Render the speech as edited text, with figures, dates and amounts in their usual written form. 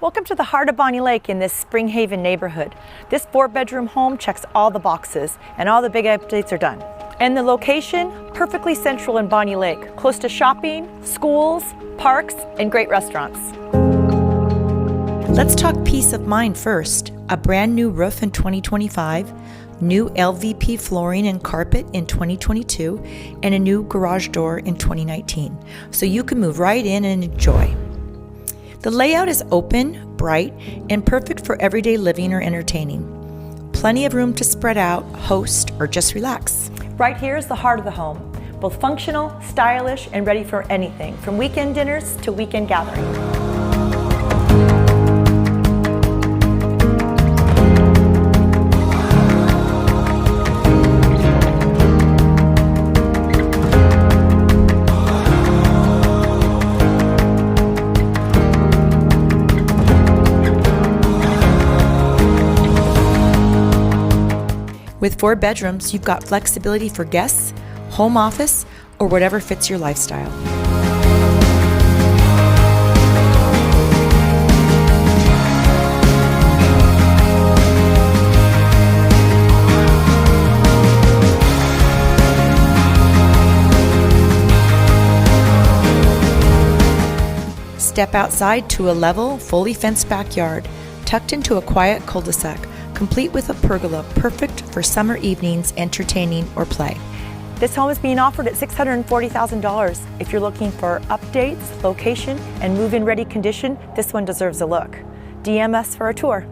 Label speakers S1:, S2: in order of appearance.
S1: Welcome to the heart of Bonney Lake in this Spring Haven neighborhood. This 4-bedroom home checks all the boxes and all the big updates are done. And the location, perfectly central in Bonney Lake, close to shopping, schools, parks, and great restaurants. Let's talk peace of mind first. A brand new roof in 2025, new LVP flooring and carpet in 2022, and a new garage door in 2019. So you can move right in and enjoy. The layout is open, bright, and perfect for everyday living or entertaining. Plenty of room to spread out, host, or just relax. Right here is the heart of the home, both functional, stylish, and ready for anything, from weekend dinners to weekend gatherings. With 4 bedrooms, you've got flexibility for guests, home office, or whatever fits your lifestyle. Step outside to a level, fully fenced backyard, tucked into a quiet cul-de-sac, complete with a pergola, perfect for summer evenings, entertaining, or play. This home is being offered at $640,000. If you're looking for updates, location, and move-in ready condition, this one deserves a look. DM us for a tour.